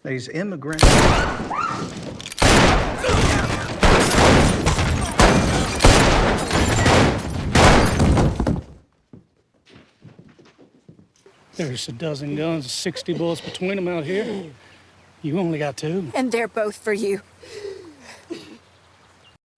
These immigrants. There's a dozen guns, 60 bullets between them out here. You only got 2. And they're both for you.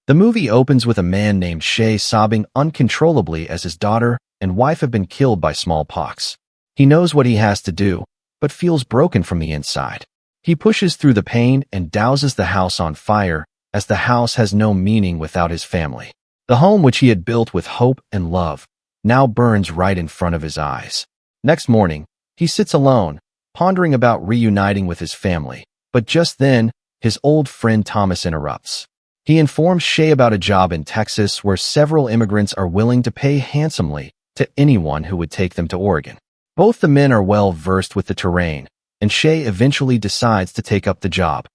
The movie opens with a man named Shay sobbing uncontrollably as his daughter and wife have been killed by smallpox. He knows what he has to do, but feels broken from the inside. He pushes through the pain and douses the house on fire, as the house has no meaning without his family. The home which he had built with hope and love now burns right in front of his eyes. Next morning, he sits alone, pondering about reuniting with his family, but just then, his old friend Thomas interrupts. He informs Shay about a job in Texas where several immigrants are willing to pay handsomely to anyone who would take them to Oregon. Both the men are well versed with the terrain, and Shay eventually decides to take up the job.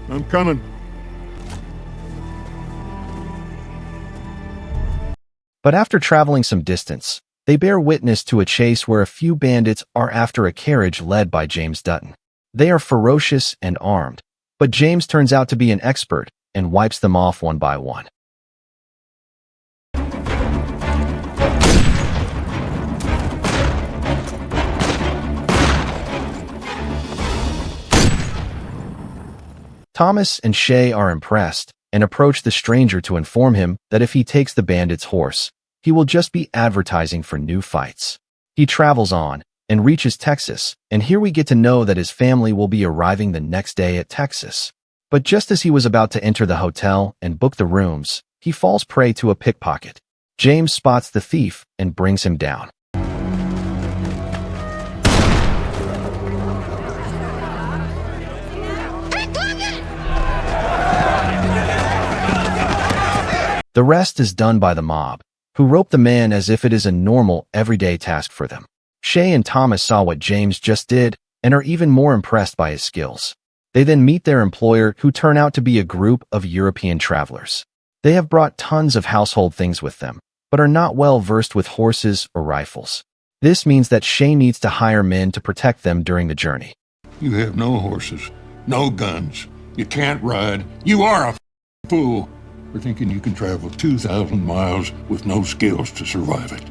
I'm coming. But after traveling some distance, they bear witness to a chase where a few bandits are after a carriage led by James Dutton. They are ferocious and armed, but James turns out to be an expert and wipes them off one by one. Thomas and Shay are impressed and approach the stranger to inform him that if he takes the bandit's horse, he will just be advertising for new fights. He travels on and reaches Texas, and here we get to know that his family will be arriving the next day at Texas. But just as he was about to enter the hotel and book the rooms, he falls prey to a pickpocket. James spots the thief and brings him down. The rest is done by the mob, who rope the man as if it is a normal, everyday task for them. Shay and Thomas saw what James just did and are even more impressed by his skills. They then meet their employer, who turn out to be a group of European travelers. They have brought tons of household things with them, but are not well versed with horses or rifles. This means that Shay needs to hire men to protect them during the journey. You have no horses, no guns. You can't ride. You are a fool for thinking you can travel 2,000 miles with no skills to survive it.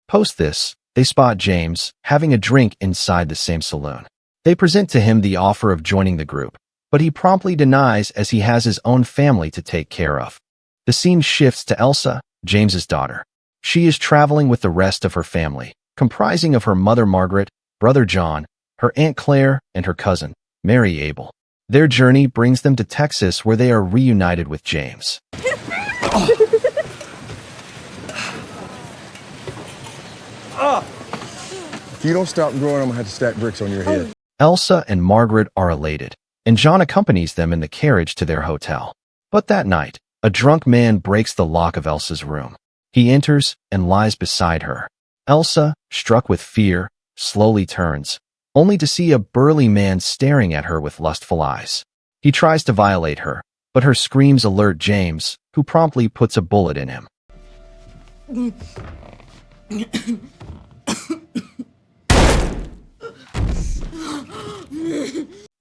Post this, they spot James having a drink inside the same saloon. They present to him the offer of joining the group, but he promptly denies as he has his own family to take care of. The scene shifts to Elsa, James's daughter. She is traveling with the rest of her family, comprising of her mother Margaret, brother John, her Aunt Claire, and her cousin, Mary Abel. Their journey brings them to Texas, where they are reunited with James. If you don't stop growing, I'm gonna have to stack bricks on your head. Elsa and Margaret are elated, and John accompanies them in the carriage to their hotel. But that night, a drunk man breaks the lock of Elsa's room. He enters and lies beside her. Elsa, struck with fear, slowly turns, only to see a burly man staring at her with lustful eyes. He tries to violate her, but her screams alert James, who promptly puts a bullet in him.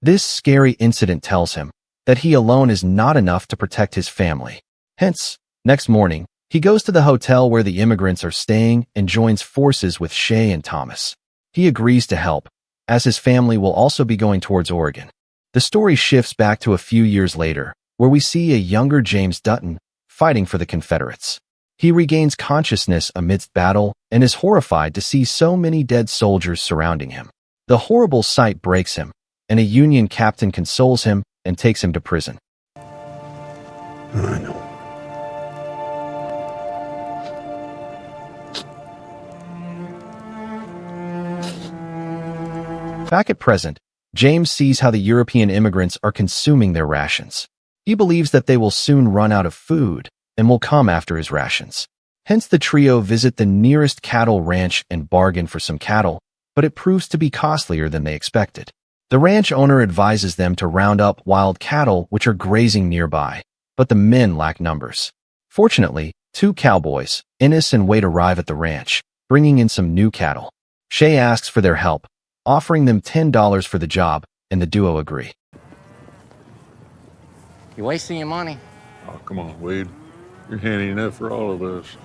This scary incident tells him that he alone is not enough to protect his family. Hence, next morning, he goes to the hotel where the immigrants are staying and joins forces with Shay and Thomas. He agrees to help, as his family will also be going towards Oregon. The story shifts back to a few years later, where we see a younger James Dutton fighting for the Confederates. He regains consciousness amidst battle and is horrified to see so many dead soldiers surrounding him. The horrible sight breaks him, and a Union captain consoles him and takes him to prison. I know. Back at present, James sees how the European immigrants are consuming their rations. He believes that they will soon run out of food and will come after his rations. Hence the trio visit the nearest cattle ranch and bargain for some cattle, but it proves to be costlier than they expected. The ranch owner advises them to round up wild cattle which are grazing nearby, but the men lack numbers. Fortunately, 2 cowboys, Ennis and Wade, arrive at the ranch, bringing in some new cattle. Shay asks for their help, offering them $10 for the job, and the duo agree. You're wasting your money. Oh, come on, Wade. You're handy enough for all of us.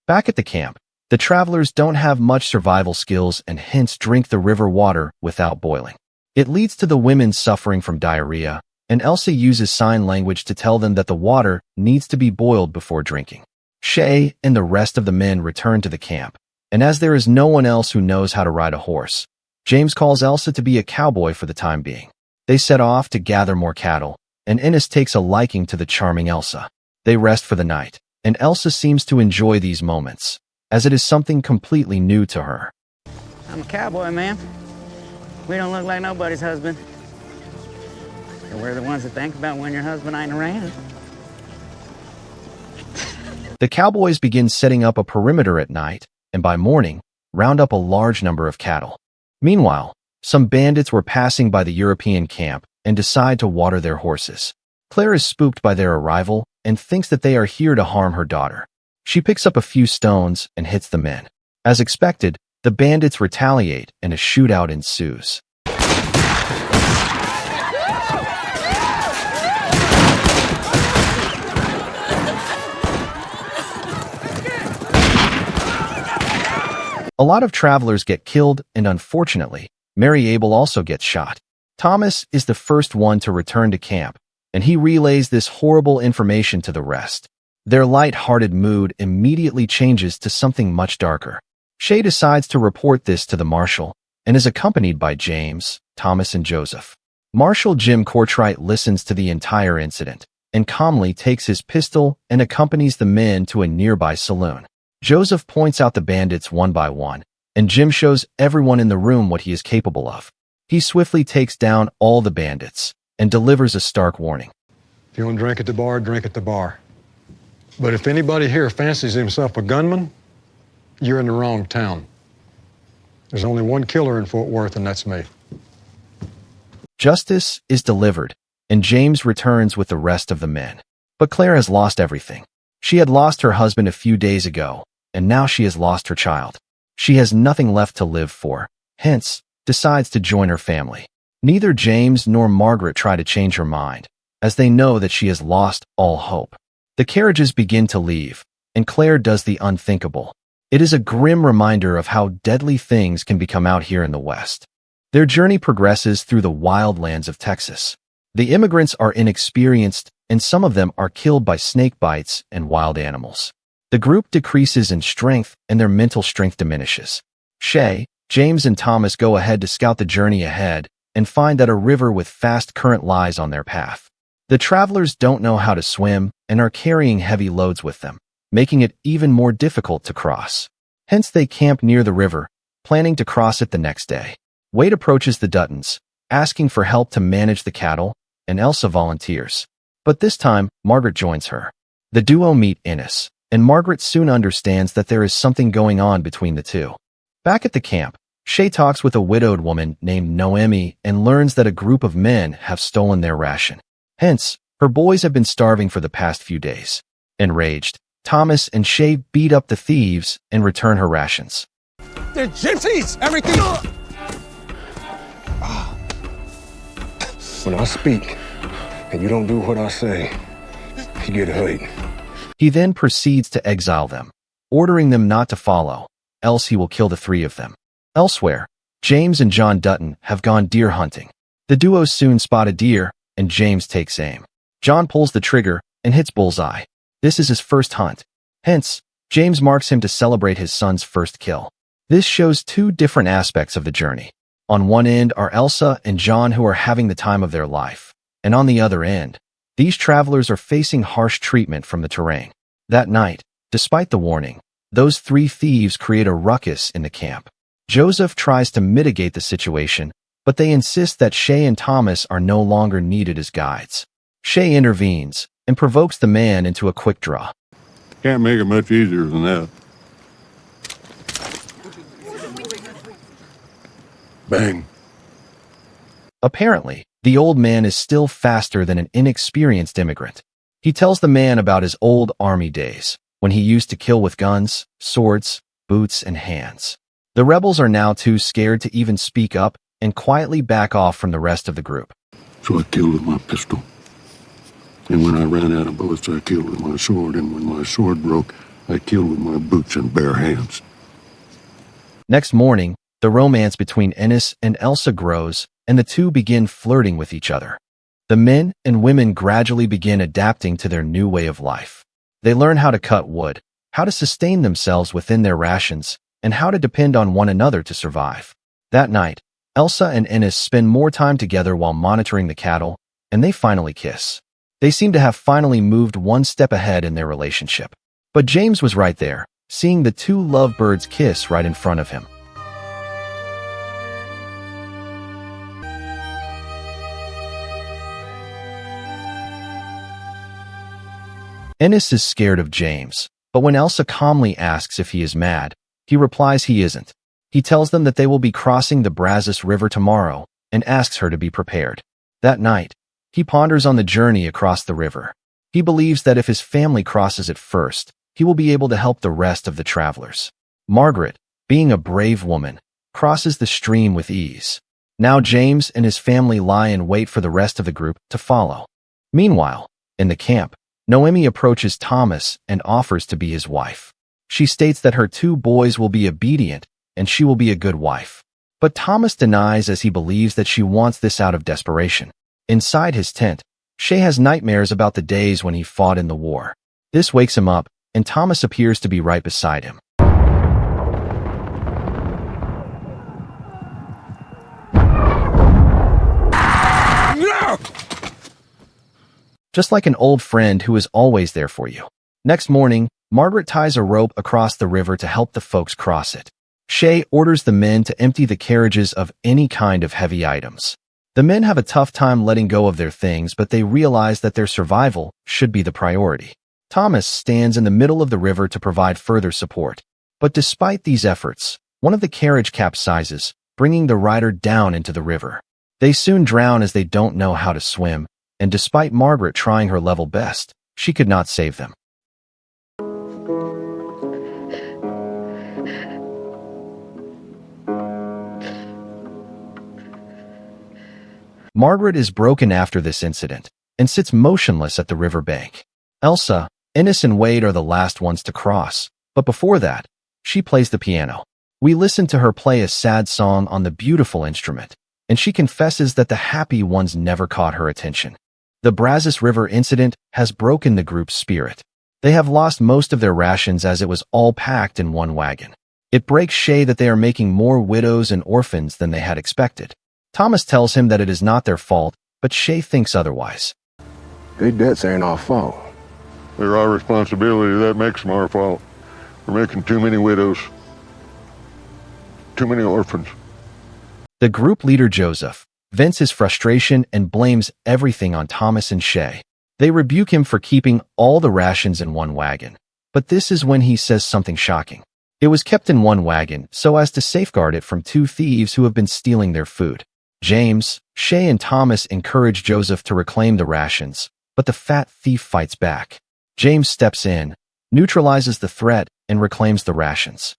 Back at the camp, the travelers don't have much survival skills and hence drink the river water without boiling. It leads to the women suffering from diarrhea, and Elsa uses sign language to tell them that the water needs to be boiled before drinking. Shay and the rest of the men return to the camp, and as there is no one else who knows how to ride a horse, James calls Elsa to be a cowboy for the time being. They set off to gather more cattle, and Ennis takes a liking to the charming Elsa. They rest for the night, and Elsa seems to enjoy these moments, as it is something completely new to her. I'm a cowboy, man. We don't look like nobody's husband. And we're the ones that think about when your husband ain't around. The cowboys begin setting up a perimeter at night, and by morning, round up a large number of cattle. Meanwhile, some bandits were passing by the European camp and decide to water their horses. Claire is spooked by their arrival and thinks that they are here to harm her daughter. She picks up a few stones and hits the men. As expected, the bandits retaliate and a shootout ensues. A lot of travelers get killed, and unfortunately, Mary Abel also gets shot. Thomas is the first one to return to camp, and he relays this horrible information to the rest. Their light-hearted mood immediately changes to something much darker. Shay decides to report this to the marshal, and is accompanied by James, Thomas, and Joseph. Marshal Jim Courtright listens to the entire incident, and calmly takes his pistol and accompanies the men to a nearby saloon. Joseph points out the bandits one by one, and Jim shows everyone in the room what he is capable of. He swiftly takes down all the bandits, and delivers a stark warning. If you want to drink at the bar, drink at the bar. But if anybody here fancies himself a gunman, you're in the wrong town. There's only one killer in Fort Worth, and that's me. Justice is delivered, and James returns with the rest of the men. But Claire has lost everything. She had lost her husband a few days ago, and now she has lost her child. She has nothing left to live for, hence, decides to join her family. Neither James nor Margaret try to change her mind, as they know that she has lost all hope. The carriages begin to leave, and Claire does the unthinkable. It is a grim reminder of how deadly things can become out here in the West. Their journey progresses through the wild lands of Texas. The immigrants are inexperienced, and some of them are killed by snake bites and wild animals. The group decreases in strength, and their mental strength diminishes. Shay, James, and Thomas go ahead to scout the journey ahead and find that a river with fast current lies on their path. The travelers don't know how to swim and are carrying heavy loads with them, making it even more difficult to cross. Hence they camp near the river, planning to cross it the next day. Wade approaches the Duttons, asking for help to manage the cattle, and Elsa volunteers. But this time, Margaret joins her. The duo meet Ennis, and Margaret soon understands that there is something going on between the two. Back at the camp, Shay talks with a widowed woman named Noemi and learns that a group of men have stolen their ration. Hence, her boys have been starving for the past few days. Enraged, Thomas and Shay beat up the thieves and return her rations. They're gypsies! Everything! When I speak, and you don't do what I say, you get hurt. He then proceeds to exile them, ordering them not to follow, else he will kill the three of them. Elsewhere, James and John Dutton have gone deer hunting. The duo soon spot a deer, and James takes aim. John pulls the trigger and hits bullseye. This is his first hunt. Hence, James marks him to celebrate his son's first kill. This shows two different aspects of the journey. On one end are Elsa and John, who are having the time of their life, and on the other end, these travelers are facing harsh treatment from the terrain. That night, despite the warning, those three thieves create a ruckus in the camp. Joseph tries to mitigate the situation, but they insist that Shay and Thomas are no longer needed as guides. Shay intervenes and provokes the man into a quick draw. Can't make it much easier than that. Bang. Apparently, the old man is still faster than an inexperienced immigrant. He tells the man about his old army days, when he used to kill with guns, swords, boots, and hands. The rebels are now too scared to even speak up and quietly back off from the rest of the group. So I killed with my pistol. And when I ran out of bullets, I killed with my sword. And when my sword broke, I killed with my boots and bare hands. Next morning, the romance between Ennis and Elsa grows, and the two begin flirting with each other. The men and women gradually begin adapting to their new way of life. They learn how to cut wood, how to sustain themselves within their rations, and how to depend on one another to survive. That night, Elsa and Ennis spend more time together while monitoring the cattle, and they finally kiss. They seem to have finally moved one step ahead in their relationship. But James was right there, seeing the two lovebirds kiss right in front of him. Ennis is scared of James, but when Elsa calmly asks if he is mad, he replies he isn't. He tells them that they will be crossing the Brazos River tomorrow and asks her to be prepared. That night, he ponders on the journey across the river. He believes that if his family crosses it first, he will be able to help the rest of the travelers. Margaret, being a brave woman, crosses the stream with ease. Now James and his family lie in wait for the rest of the group to follow. Meanwhile, in the camp, Noemi approaches Thomas and offers to be his wife. She states that her two boys will be obedient and she will be a good wife. But Thomas denies as he believes that she wants this out of desperation. Inside his tent, Shay has nightmares about the days when he fought in the war. This wakes him up, and Thomas appears to be right beside him. No! Just like an old friend who is always there for you. Next morning, Margaret ties a rope across the river to help the folks cross it. Shay orders the men to empty the carriages of any kind of heavy items. The men have a tough time letting go of their things, but they realize that their survival should be the priority. Thomas stands in the middle of the river to provide further support. But despite these efforts, one of the carriage capsizes, bringing the rider down into the river. They soon drown as they don't know how to swim, and despite Margaret trying her level best, she could not save them. Margaret is broken after this incident and sits motionless at the river bank. Elsa, Ennis, and Wade are the last ones to cross, but before that, she plays the piano. We listen to her play a sad song on the beautiful instrument, and she confesses that the happy ones never caught her attention. The Brazos River incident has broken the group's spirit. They have lost most of their rations as it was all packed in one wagon. It breaks Shay that they are making more widows and orphans than they had expected. Thomas tells him that it is not their fault, but Shay thinks otherwise. Their debts ain't our fault. They're our responsibility. That makes them our fault. We're making too many widows. Too many orphans. The group leader Joseph vents his frustration and blames everything on Thomas and Shay. They rebuke him for keeping all the rations in one wagon. But this is when he says something shocking. It was kept in one wagon so as to safeguard it from two thieves who have been stealing their food. James, Shay, and Thomas encourage Joseph to reclaim the rations, but the fat thief fights back. James steps in, neutralizes the threat, and reclaims the rations.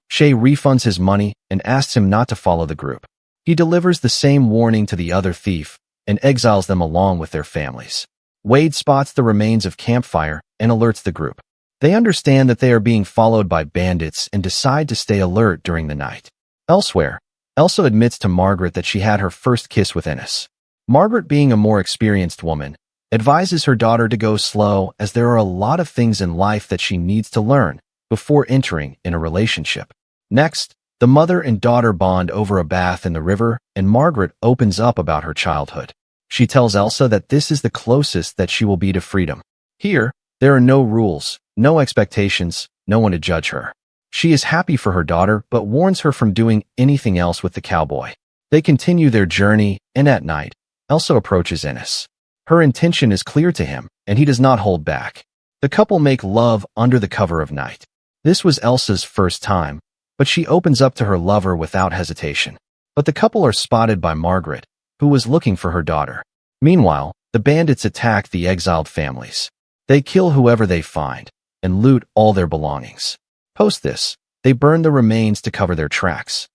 Shay refunds his money and asks him not to follow the group. He delivers the same warning to the other thief and exiles them along with their families. Wade spots the remains of campfire and alerts the group. They understand that they are being followed by bandits and decide to stay alert during the night. Elsewhere, Elsa admits to Margaret that she had her first kiss with Ennis. Margaret, being a more experienced woman, advises her daughter to go slow as there are a lot of things in life that she needs to learn before entering in a relationship. Next, the mother and daughter bond over a bath in the river, and Margaret opens up about her childhood. She tells Elsa that this is the closest that she will be to freedom. Here, there are no rules, no expectations, no one to judge her. She is happy for her daughter, but warns her from doing anything else with the cowboy. They continue their journey, and at night, Elsa approaches Ennis. Her intention is clear to him, and he does not hold back. The couple make love under the cover of night. This was Elsa's first time, but she opens up to her lover without hesitation. But the couple are spotted by Margaret, who was looking for her daughter. Meanwhile, the bandits attack the exiled families. They kill whoever they find and loot all their belongings. Post this, they burn the remains to cover their tracks.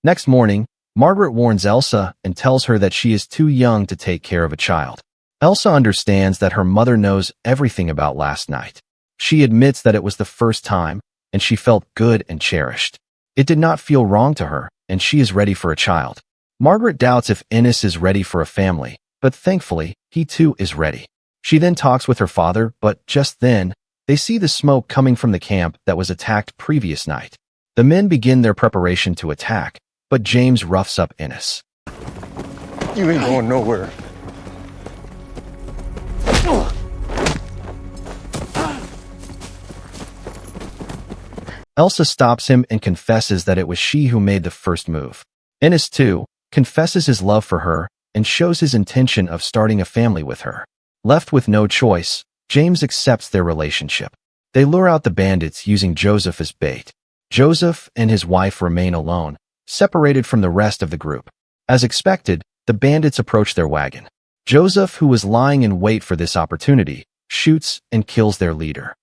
Next morning, Margaret warns Elsa and tells her that she is too young to take care of a child. Elsa understands that her mother knows everything about last night. She admits that it was the first time, and she felt good and cherished. It did not feel wrong to her, and she is ready for a child. Margaret doubts if Ennis is ready for a family, but thankfully, he too is ready. She then talks with her father, but just then, they see the smoke coming from the camp that was attacked previous night. The men begin their preparation to attack, but James roughs up Ennis. You ain't going nowhere. Elsa stops him and confesses that it was she who made the first move. Ennis, too, confesses his love for her and shows his intention of starting a family with her. Left with no choice, James accepts their relationship. They lure out the bandits using Joseph as bait. Joseph and his wife remain alone, separated from the rest of the group. As expected, the bandits approach their wagon. Joseph, who was lying in wait for this opportunity, shoots and kills their leader.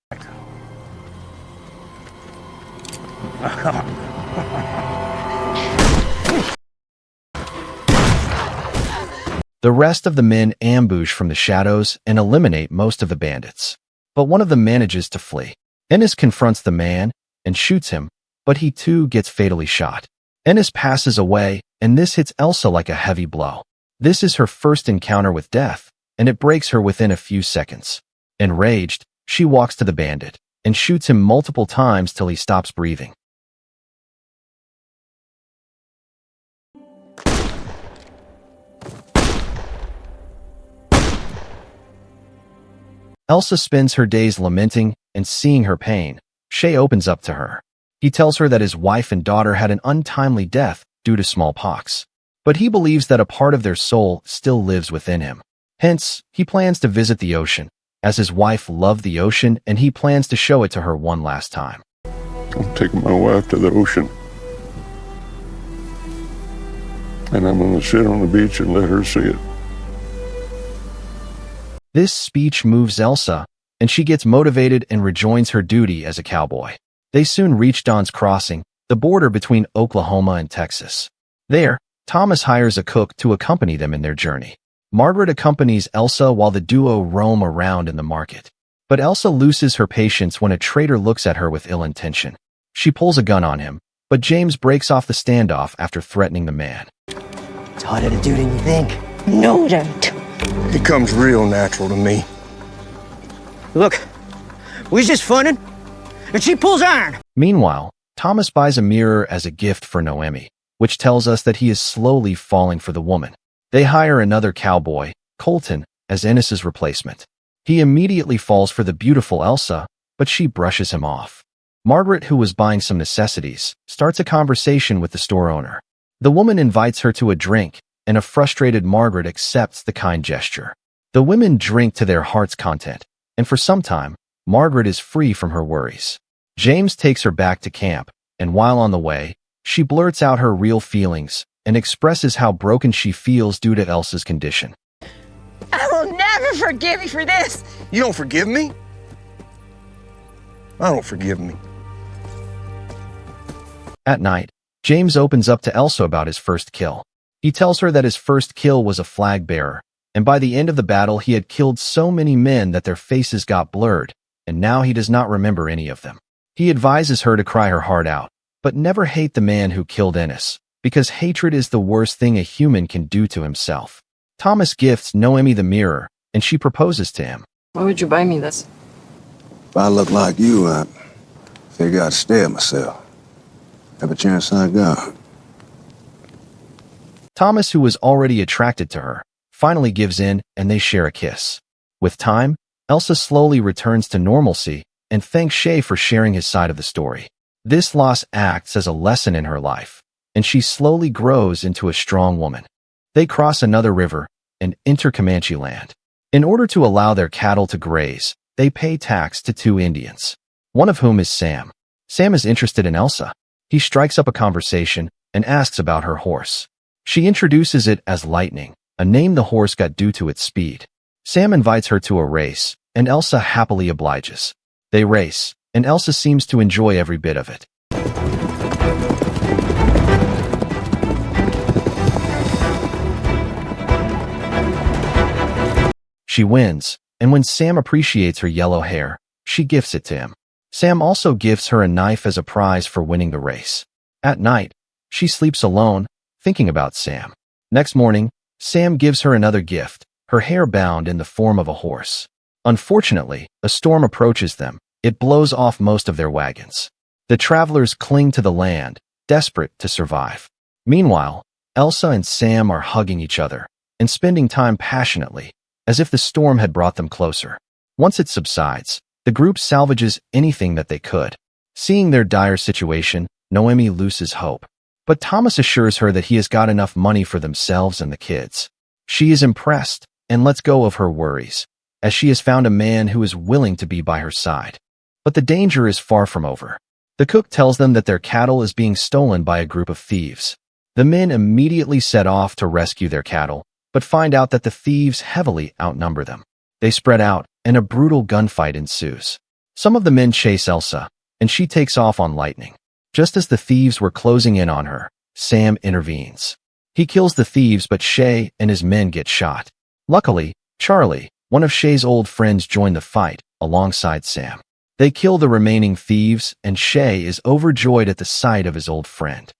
The rest of the men ambush from the shadows and eliminate most of the bandits. But one of them manages to flee. Ennis confronts the man and shoots him, but he too gets fatally shot. Ennis passes away, and this hits Elsa like a heavy blow. This is her first encounter with death, and it breaks her within a few seconds. Enraged, she walks to the bandit and shoots him multiple times till he stops breathing. Elsa spends her days lamenting and seeing her pain. Shay opens up to her. He tells her that his wife and daughter had an untimely death due to smallpox, but he believes that a part of their soul still lives within him. Hence, he plans to visit the ocean, as his wife loved the ocean and he plans to show it to her one last time. I'm taking my wife to the ocean. And I'm going to sit on the beach and let her see it. This speech moves Elsa, and she gets motivated and rejoins her duty as a cowboy. They soon reach Don's Crossing, the border between Oklahoma and Texas. There, Thomas hires a cook to accompany them in their journey. Margaret accompanies Elsa while the duo roam around in the market. But Elsa loses her patience when a trader looks at her with ill intention. She pulls a gun on him, but James breaks off the standoff after threatening the man. It's harder to do than you think. No, it ain't. It comes real natural to me. Look, we was just funning, and she pulls iron. Meanwhile, Thomas buys a mirror as a gift for Noemi, which tells us that he is slowly falling for the woman. They hire another cowboy, Colton, as Ennis's replacement. He immediately falls for the beautiful Elsa, but she brushes him off. Margaret, who was buying some necessities, starts a conversation with the store owner. The woman invites her to a drink, and a frustrated Margaret accepts the kind gesture. The women drink to their heart's content, and for some time, Margaret is free from her worries. James takes her back to camp, and while on the way, she blurts out her real feelings and expresses how broken she feels due to Elsa's condition. I will never forgive you for this. You don't forgive me? I don't forgive me. At night, James opens up to Elsa about his first kill. He tells her that his first kill was a flag bearer, and by the end of the battle he had killed so many men that their faces got blurred, and now he does not remember any of them. He advises her to cry her heart out, but never hate the man who killed Ennis, because hatred is the worst thing a human can do to himself. Thomas gifts Noemi the mirror, and she proposes to him. Why would you buy me this? If I look like you, I figure I'd stare myself. Have a chance I got. Thomas, who was already attracted to her, finally gives in and they share a kiss. With time, Elsa slowly returns to normalcy and thanks Shay for sharing his side of the story. This loss acts as a lesson in her life, and she slowly grows into a strong woman. They cross another river and enter Comanche land. In order to allow their cattle to graze, they pay tax to 2 Indians, one of whom is Sam. Sam is interested in Elsa. He strikes up a conversation and asks about her horse. She introduces it as Lightning, a name the horse got due to its speed. Sam invites her to a race, and Elsa happily obliges. They race, and Elsa seems to enjoy every bit of it. She wins, and when Sam appreciates her yellow hair, she gifts it to him. Sam also gives her a knife as a prize for winning the race. At night, she sleeps alone, thinking about Sam. Next morning, Sam gives her another gift, her hair bound in the form of a horse. Unfortunately, a storm approaches them. It blows off most of their wagons. The travelers cling to the land, desperate to survive. Meanwhile, Elsa and Sam are hugging each other and spending time passionately, as if the storm had brought them closer. Once it subsides, the group salvages anything that they could. Seeing their dire situation, Noemi loses hope. But Thomas assures her that he has got enough money for themselves and the kids. She is impressed and lets go of her worries, as she has found a man who is willing to be by her side. But the danger is far from over. The cook tells them that their cattle is being stolen by a group of thieves. The men immediately set off to rescue their cattle, but find out that the thieves heavily outnumber them. They spread out, and a brutal gunfight ensues. Some of the men chase Elsa, and she takes off on Lightning. Just as the thieves were closing in on her, Sam intervenes. He kills the thieves, but Shay and his men get shot. Luckily, Charlie, one of Shay's old friends, joined the fight alongside Sam. They kill the remaining thieves, and Shay is overjoyed at the sight of his old friend.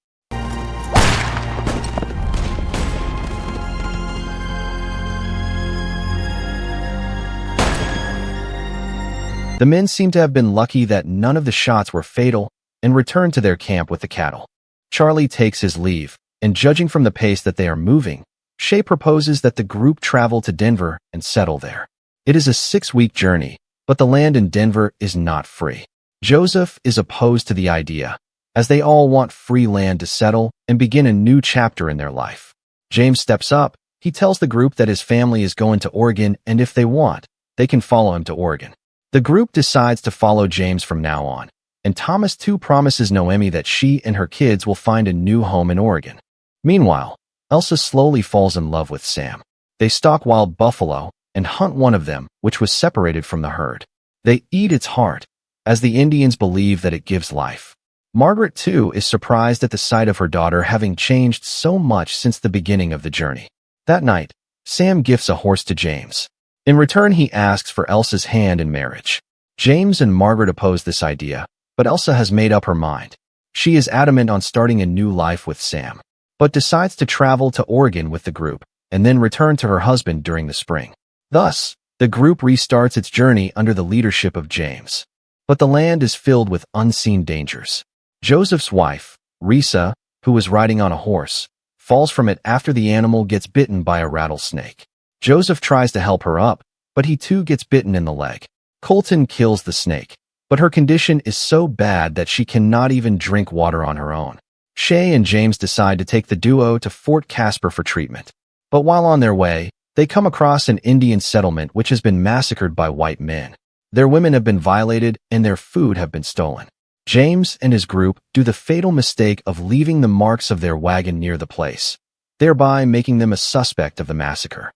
The men seem to have been lucky that none of the shots were fatal and return to their camp with the cattle. Charlie takes his leave, and judging from the pace that they are moving, Shay proposes that the group travel to Denver and settle there. It is a 6-week journey, but the land in Denver is not free. Joseph is opposed to the idea, as they all want free land to settle and begin a new chapter in their life. James steps up. He tells the group that his family is going to Oregon, and if they want, they can follow him to Oregon. The group decides to follow James from now on, and Thomas too promises Noemi that she and her kids will find a new home in Oregon. Meanwhile, Elsa slowly falls in love with Sam. They stalk wild buffalo and hunt one of them, which was separated from the herd. They eat its heart, as the Indians believe that it gives life. Margaret too is surprised at the sight of her daughter having changed so much since the beginning of the journey. That night, Sam gifts a horse to James. In return, he asks for Elsa's hand in marriage. James and Margaret oppose this idea, but Elsa has made up her mind. She is adamant on starting a new life with Sam, but decides to travel to Oregon with the group and then return to her husband during the spring. Thus, the group restarts its journey under the leadership of James. But the land is filled with unseen dangers. Joseph's wife, Risa, who was riding on a horse, falls from it after the animal gets bitten by a rattlesnake. Joseph tries to help her up, but he too gets bitten in the leg. Colton kills the snake, but her condition is so bad that she cannot even drink water on her own. Shay and James decide to take the duo to Fort Casper for treatment. But while on their way, they come across an Indian settlement which has been massacred by white men. Their women have been violated and their food have been stolen. James and his group do the fatal mistake of leaving the marks of their wagon near the place, thereby making them a suspect of the massacre.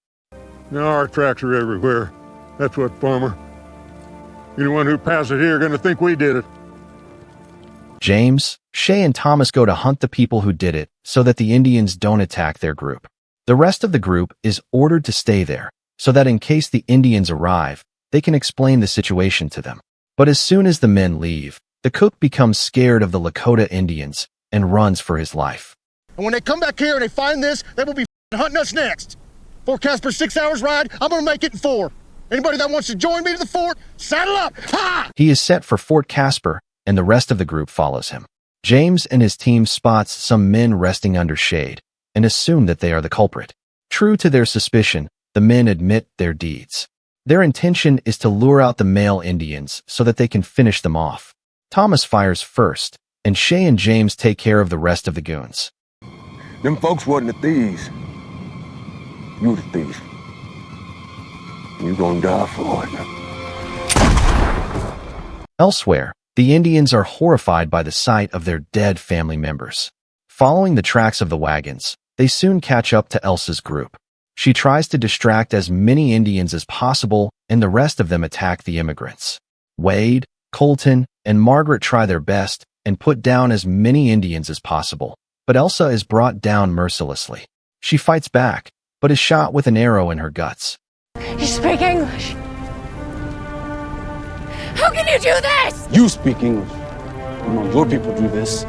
Now our tracks are everywhere. That's what, farmer? Anyone who passes here gonna think we did it. James, Shay, and Thomas go to hunt the people who did it so that the Indians don't attack their group. The rest of the group is ordered to stay there so that in case the Indians arrive, they can explain the situation to them. But as soon as the men leave, the cook becomes scared of the Lakota Indians and runs for his life. And when they come back here and they find this, they will be hunting us next. Fort Casper, 6 hours ride. I'm gonna make it in 4. Anybody that wants to join me to the fort, saddle up! Ha! He is set for Fort Casper, and the rest of the group follows him. James and his team spots some men resting under shade and assume that they are the culprit. True to their suspicion, the men admit their deeds. Their intention is to lure out the male Indians so that they can finish them off. Thomas fires first, and Shay and James take care of the rest of the goons. Them folks wasn't the thieves. You the thief. You gonna die for it. Elsewhere, the Indians are horrified by the sight of their dead family members. Following the tracks of the wagons, they soon catch up to Elsa's group. She tries to distract as many Indians as possible, and the rest of them attack the immigrants. Wade, Colton, and Margaret try their best and put down as many Indians as possible, but Elsa is brought down mercilessly. She fights back, but is shot with an arrow in her guts. You speak English? How can you do this? You speak English. Your people do this.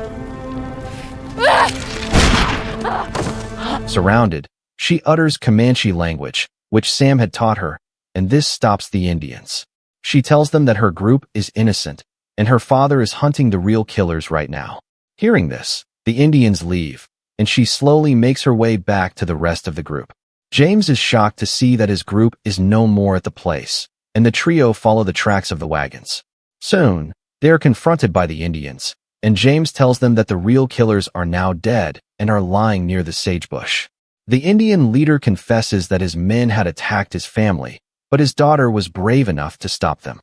Surrounded, she utters Comanche language, which Sam had taught her, and this stops the Indians. She tells them that her group is innocent, and her father is hunting the real killers right now. Hearing this, the Indians leave, and she slowly makes her way back to the rest of the group. James is shocked to see that his group is no more at the place, and the trio follow the tracks of the wagons. Soon, they are confronted by the Indians, and James tells them that the real killers are now dead and are lying near the sagebush. The Indian leader confesses that his men had attacked his family, but his daughter was brave enough to stop them.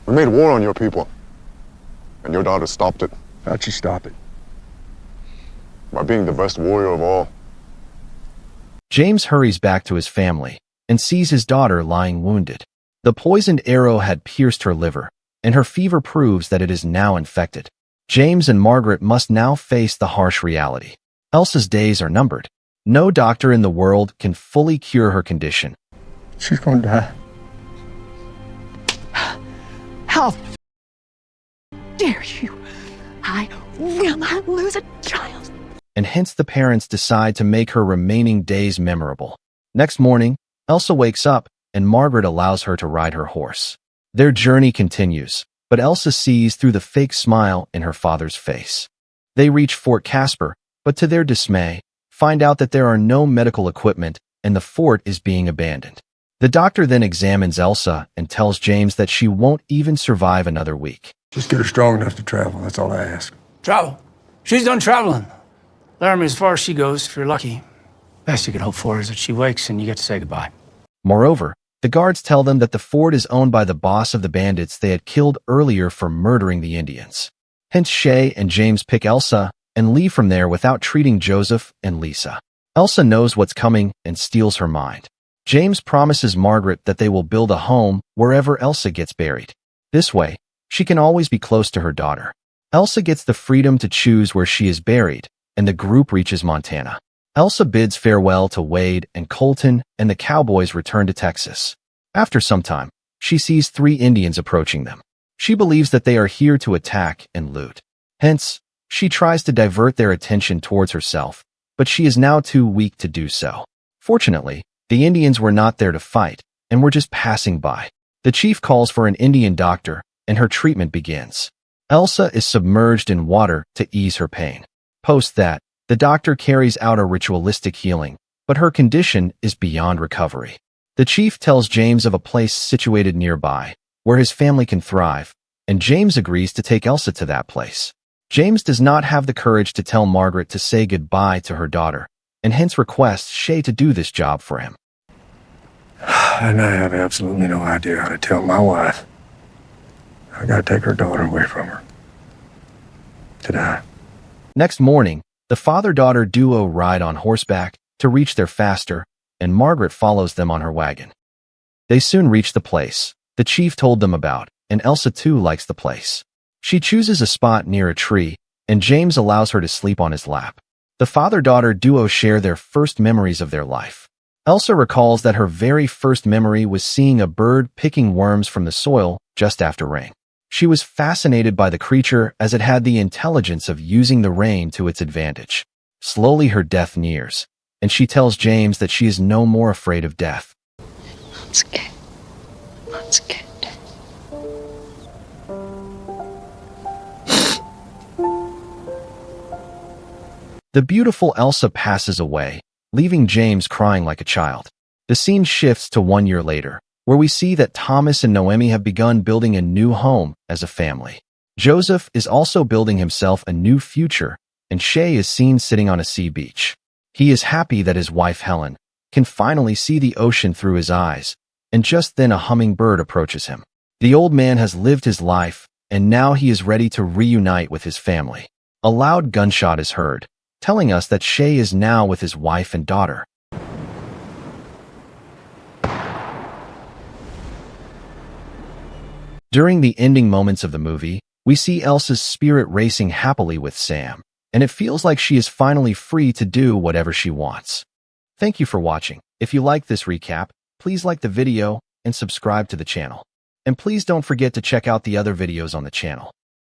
We made war on your people, and your daughter stopped it. How'd she stop it? By being the best warrior of all. James hurries back to his family and sees his daughter lying wounded. The poisoned arrow had pierced her liver, and her fever proves that it is now infected. James and Margaret must now face the harsh reality. Elsa's days are numbered. No doctor in the world can fully cure her condition. She's gonna die. How dare you? I will not lose a child. And hence the parents decide to make her remaining days memorable. Next morning, Elsa wakes up, and Margaret allows her to ride her horse. Their journey continues, but Elsa sees through the fake smile in her father's face. They reach Fort Casper, but to their dismay, find out that there are no medical equipment and the fort is being abandoned. The doctor then examines Elsa and tells James that she won't even survive another week. Just get her strong enough to travel, that's all I ask. Travel. She's done traveling. Let me as far as she goes, if you're lucky. Best you can hope for is that she wakes and you get to say goodbye. Moreover, the guards tell them that the fort is owned by the boss of the bandits they had killed earlier for murdering the Indians. Hence Shay and James pick Elsa and leave from there without treating Joseph and Lisa. Elsa knows what's coming and steals her mind. James promises Margaret that they will build a home wherever Elsa gets buried. This way, she can always be close to her daughter. Elsa gets the freedom to choose where she is buried, and the group reaches Montana. Elsa bids farewell to Wade and Colton, and the cowboys return to Texas. After some time, she sees 3 Indians approaching them. She believes that they are here to attack and loot. Hence, she tries to divert their attention towards herself, but she is now too weak to do so. Fortunately, the Indians were not there to fight, and were just passing by. The chief calls for an Indian doctor, and her treatment begins. Elsa is submerged in water to ease her pain. Post that, the doctor carries out a ritualistic healing, but her condition is beyond recovery. The chief tells James of a place situated nearby, where his family can thrive, and James agrees to take Elsa to that place. James does not have the courage to tell Margaret to say goodbye to her daughter, and hence requests Shay to do this job for him. And I have absolutely no idea how to tell my wife. I gotta take her daughter away from her. To die. Next morning, the father-daughter duo ride on horseback to reach there faster, and Margaret follows them on her wagon. They soon reach the place the chief told them about, and Elsa too likes the place. She chooses a spot near a tree, and James allows her to sleep on his lap. The father-daughter duo share their first memories of their life. Elsa recalls that her very first memory was seeing a bird picking worms from the soil just after rain. She was fascinated by the creature as it had the intelligence of using the rain to its advantage. Slowly her death nears, and she tells James that she is no more afraid of death. I'm scared. I'm scared. The beautiful Elsa passes away, leaving James crying like a child. The scene shifts to 1 year later, where we see that Thomas and Noemi have begun building a new home as a family. Joseph is also building himself a new future, and Shay is seen sitting on a sea beach. He is happy that his wife Helen can finally see the ocean through his eyes, and just then a hummingbird approaches him. The old man has lived his life, and now he is ready to reunite with his family. A loud gunshot is heard, telling us that Shay is now with his wife and daughter. During the ending moments of the movie, we see Elsa's spirit racing happily with Sam, and it feels like she is finally free to do whatever she wants. Thank you for watching. If you like this recap, please like the video and subscribe to the channel. And please don't forget to check out the other videos on the channel.